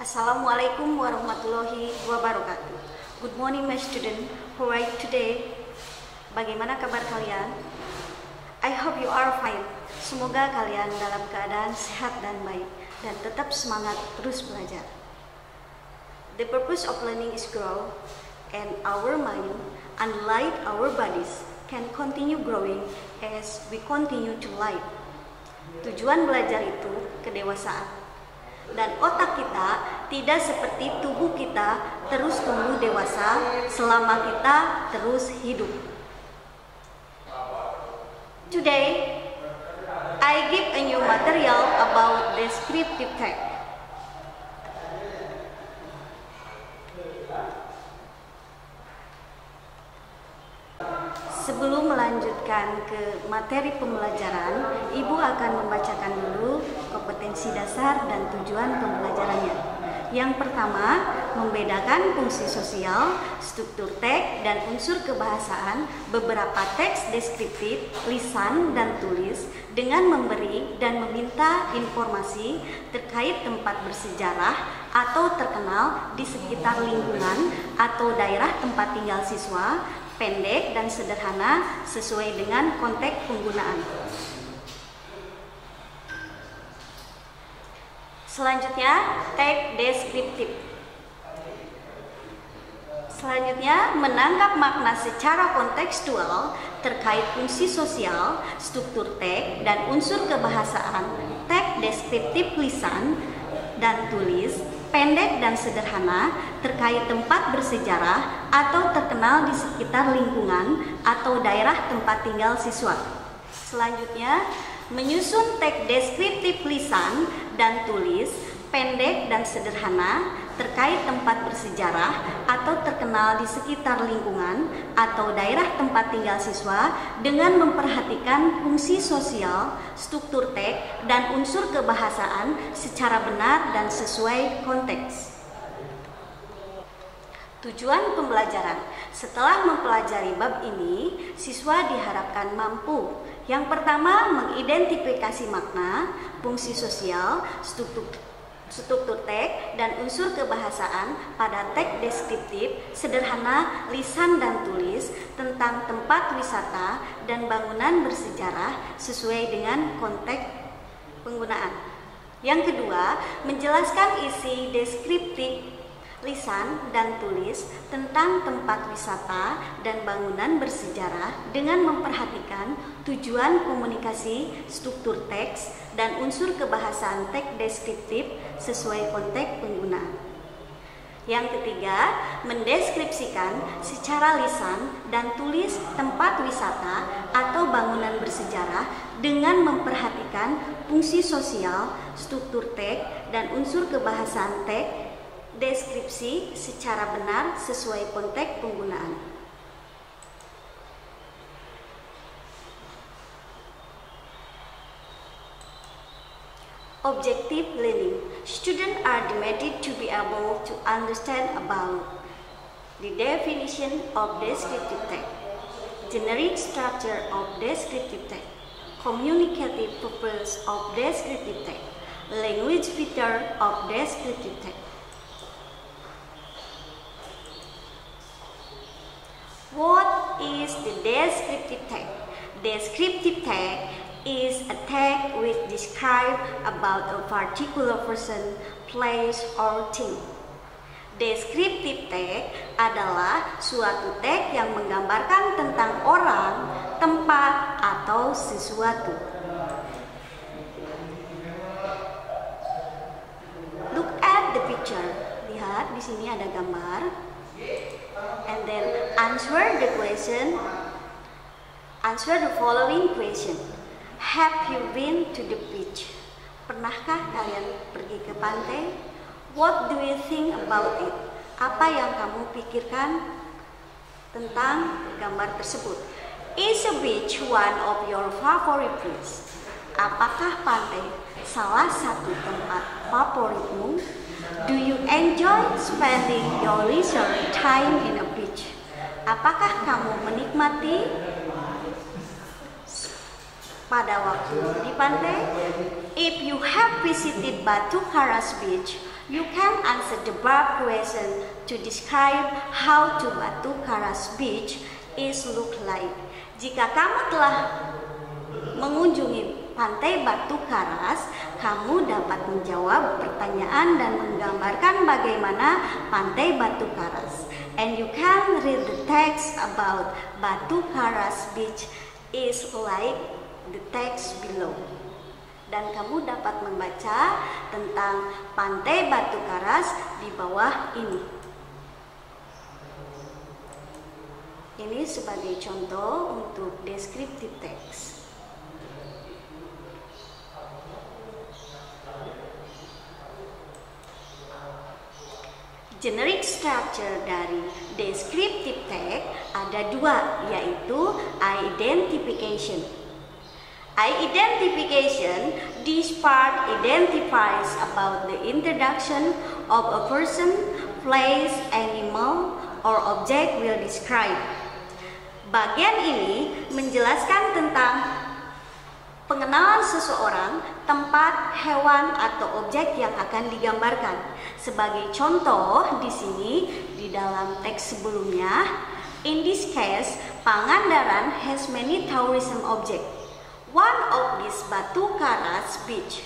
Assalamualaikum warahmatullahi wabarakatuh. Good morning my student. How are you today? Bagaimana kabar kalian? I hope you are fine. Semoga kalian dalam keadaan sehat dan baik dan tetap semangat terus belajar. The purpose of learning is grow, and our mind, unlike our bodies, can continue growing as we continue to live. Tujuan belajar itu kedewasaan. Dan otak kita tidak seperti tubuh kita terus tumbuh dewasa selama kita terus hidup. Today, I give a new material about descriptive text. Sebelum melanjutkan ke materi pembelajaran, Ibu akan membacakan dulu kompetensi dasar dan tujuan pembelajarannya. Yang pertama, membedakan fungsi sosial, struktur teks, dan unsur kebahasaan beberapa teks deskriptif, lisan, dan tulis dengan memberi dan meminta informasi terkait tempat bersejarah atau terkenal di sekitar lingkungan atau daerah tempat tinggal siswa, pendek dan sederhana sesuai dengan konteks penggunaan. Selanjutnya, teks deskriptif. Selanjutnya, menangkap makna secara kontekstual terkait fungsi sosial, struktur teks, dan unsur kebahasaan. Teks deskriptif lisan dan tulis pendek dan sederhana terkait tempat bersejarah atau terkenal di sekitar lingkungan atau daerah tempat tinggal siswa. Selanjutnya, menyusun teks deskriptif lisan dan tulis pendek dan sederhana terkait tempat bersejarah atau terkenal di sekitar lingkungan atau daerah tempat tinggal siswa dengan memperhatikan fungsi sosial, struktur teks, dan unsur kebahasaan secara benar dan sesuai konteks. Tujuan pembelajaran. Setelah mempelajari bab ini, siswa diharapkan mampu. Yang pertama, mengidentifikasi makna, fungsi sosial, struktur teks, dan unsur kebahasaan pada teks deskriptif, sederhana, lisan dan tulis tentang tempat wisata dan bangunan bersejarah sesuai dengan konteks penggunaan. Yang kedua, menjelaskan isi deskriptif lisan dan tulis tentang tempat wisata dan bangunan bersejarah dengan memperhatikan tujuan komunikasi, struktur teks, dan unsur kebahasaan teks deskriptif sesuai konteks penggunaan. Yang ketiga, mendeskripsikan secara lisan dan tulis tempat wisata atau bangunan bersejarah dengan memperhatikan fungsi sosial, struktur teks, dan unsur kebahasaan teks deskripsi secara benar sesuai konteks penggunaan. Objective learning. Students are demanded to be able to understand about the definition of descriptive text, generic structure of descriptive text, communicative purpose of descriptive text, language feature of descriptive text. What is the descriptive text? Descriptive text is a text which describes about a particular person, place, or thing. Descriptive text adalah suatu teks yang menggambarkan tentang orang, tempat, atau sesuatu. Look at the picture. Lihat di sini ada gambar. And then answer the question. Answer the following question. Have you been to the beach? Pernahkah kalian pergi ke pantai? What do you think about it? Apa yang kamu pikirkan tentang gambar tersebut? Is a beach one of your favorite place? Apakah pantai salah satu tempat favoritmu? Do you enjoy spending your leisure time in a beach? Apakah kamu menikmati pada waktu di pantai? If you have visited Batu Karas Beach, You can answer the verb question to describe how to Batu Karas Beach is look like. Jika kamu telah mengunjungi pantai Batu Karas, kamu dapat menjawab pertanyaan dan menggambarkan bagaimana pantai Batu Karas. And you can read the text about Batu Karas Beach is like the text below. Dan kamu dapat membaca tentang pantai Batu Karas di bawah ini. Ini sebagai contoh untuk descriptive text. Generic structure dari descriptive text ada dua, yaitu identification. Identification, this part identifies about the introduction of a person, place, animal, or object will describe. Bagian ini menjelaskan tentang pengenalan seseorang, tempat, hewan, atau objek yang akan digambarkan. Sebagai contoh di sini di dalam teks sebelumnya, in this case, Pangandaran has many tourism objects. One of these Batu Karas Beach.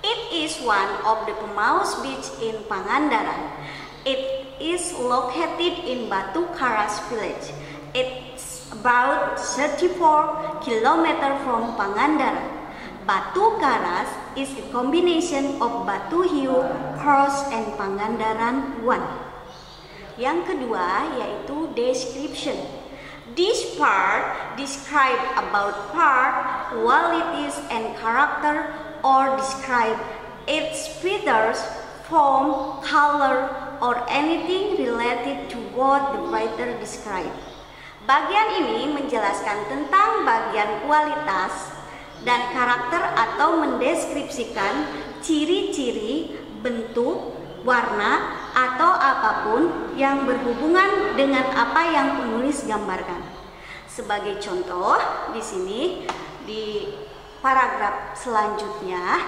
It is one of the famous beach in Pangandaran. It is located in Batu Karas village. It's about 34 kilometers from Pangandaran. Batu Karas is a combination of Batu Hiu, Karas, and Pangandaran one. Yang kedua yaitu description. This part describe about part, qualities, and character, or describe its features, form, color, or anything related to what the writer describe. Bagian ini menjelaskan tentang bagian kualitas dan karakter atau mendeskripsikan ciri-ciri, bentuk, warna, atau apapun yang berhubungan dengan apa yang penulis gambarkan. Sebagai contoh, di sini di paragraf selanjutnya,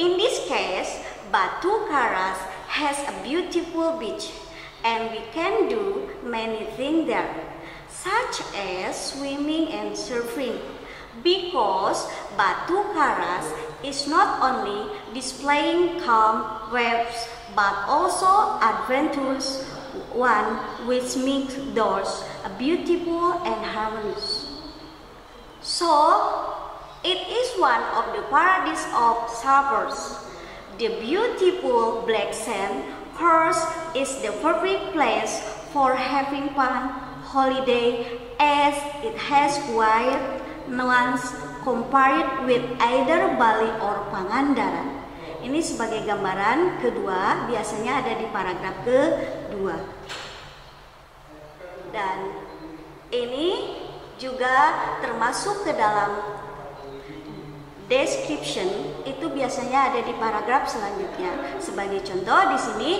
in this case, Batu Karas has a beautiful beach, and we can do many things there, such as swimming and surfing. Because Batu Karas is not only displaying calm waves but also adventurous one which makes those beautiful and harmonious. So it is one of the paradise of surfers. The beautiful black sand coast is the perfect place for having fun holiday as it has wide nuance compared with either Bali or Pangandaran. Ini sebagai gambaran kedua, biasanya ada di paragraf kedua. Dan ini juga termasuk ke dalam description, itu biasanya ada di paragraf selanjutnya. Sebagai contoh di sini,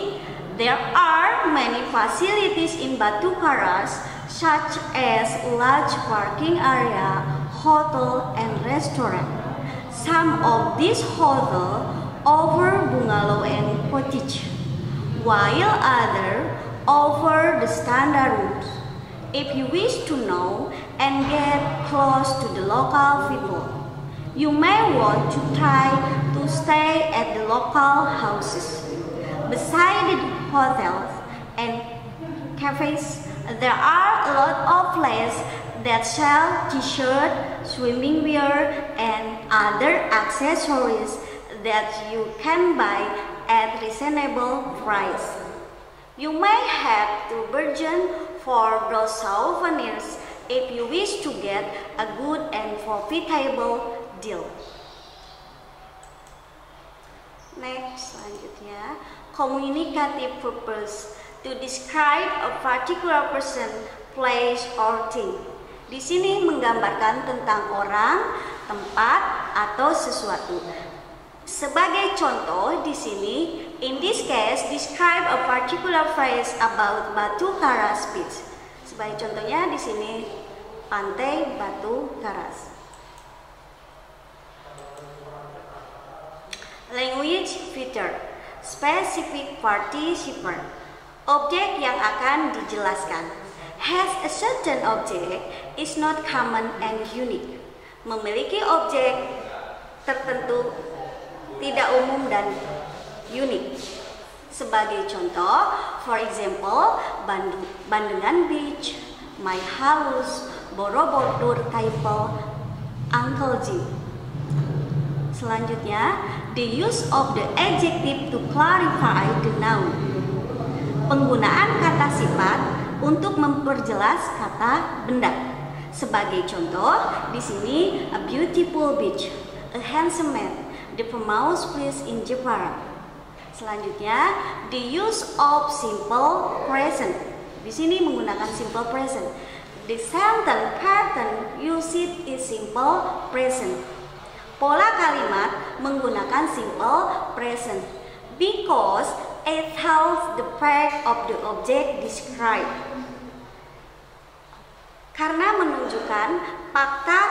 there are many facilities in Batu Karas such as large parking area, hotel, and restaurant. Some of these hotels offer bungalow and cottage, while others offer the standard rooms. If you wish to know and get close to the local people, you may want to try to stay at the local houses. Beside the hotels and cafes, there are a lot of places that sell t-shirt, swimming wear, and other accessories that you can buy at reasonable price. You may have to bargain for those souvenirs if you wish to get a good and profitable deal. Next, selanjutnya, communicative purpose, to describe a particular person, place, or thing. Di sini menggambarkan tentang orang, tempat, atau sesuatu. Sebagai contoh di sini, in this case, describe a particular phrase about Batu Karas Beach. Sebagai contohnya di sini, pantai Batu Karas. Language feature, specific participant, objek yang akan dijelaskan. Has a certain object is not common and unique. Memiliki objek tertentu tidak umum dan unik. Sebagai contoh, for example, Bandungan Beach, my house, Borobudur Temple, Uncle Jim. Selanjutnya, the use of the adjective to clarify the noun. Penggunaan kata sifat untuk memperjelas kata benda. Sebagai contoh, di sini a beautiful beach, a handsome man, the famous place in Jepara. Selanjutnya, the use of simple present. Di sini menggunakan simple present. The sentence pattern used is simple present. Pola kalimat menggunakan simple present because it tells the fact of the object described. Karena menunjukkan fakta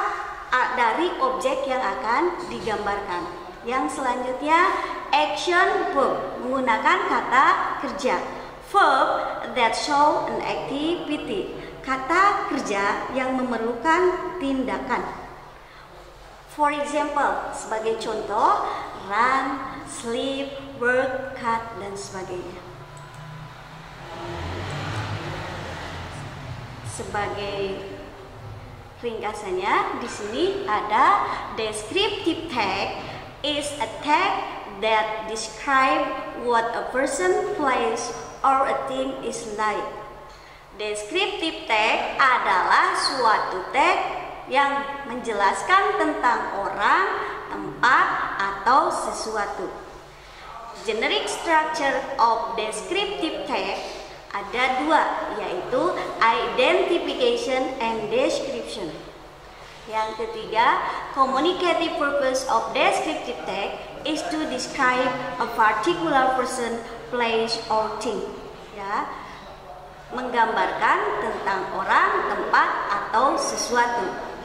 dari objek yang akan digambarkan. Yang selanjutnya, action verb menggunakan kata kerja. Verb that show an activity. Kata kerja yang memerlukan tindakan. For example, sebagai contoh, run, sleep, work, cut, dan sebagainya. Sebagai ringkasannya, di sini ada descriptive tag is a tag that describe what a person, place, or a thing is like. Descriptive tag adalah suatu tag yang menjelaskan tentang orang, tempat, atau sesuatu. Generic structure of descriptive tag ada dua, yaitu identification and description. Yang ketiga, communicative purpose of descriptive tag is to describe a particular person, place, or thing. Ya, menggambarkan tentang orang, tempat, atau sesuatu.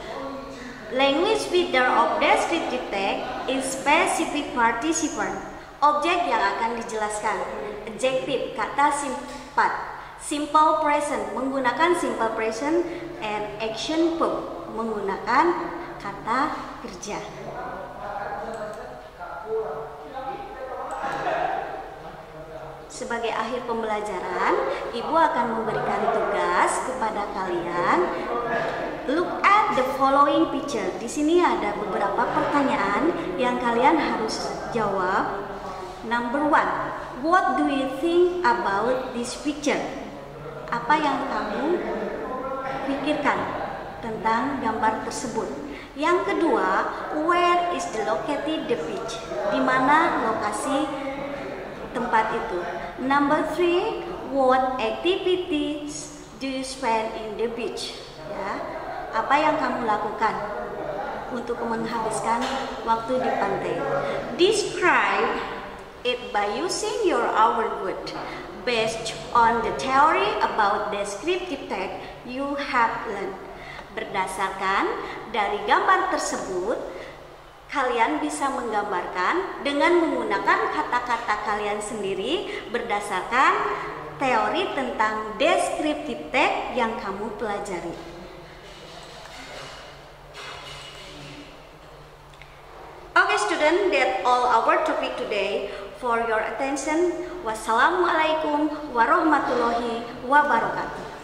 Language feature of descriptive tag is specific participant, objek yang akan dijelaskan. Adjective, kata sifat. Simple present, menggunakan simple present, and action verb, menggunakan kata kerja. Sebagai akhir pembelajaran, Ibu akan memberikan tugas kepada kalian. Look at the following picture. Di sini ada beberapa pertanyaan yang kalian harus jawab. Number 1, what do you think about this picture? Apa yang kamu pikirkan tentang gambar tersebut? Yang kedua, where is the located the beach? Di mana lokasi tempat itu? Number 3, what activities do you spend in the beach? Ya, apa yang kamu lakukan untuk menghabiskan waktu di pantai? Describe it by using your our word based on the theory about descriptive tag you have learned. Berdasarkan dari gambar tersebut, kalian bisa menggambarkan dengan menggunakan kata-kata kalian sendiri berdasarkan teori tentang descriptive tag yang kamu pelajari. Okay student, that's all our topic today. For your attention, wassalamualaikum warahmatullahi wabarakatuh.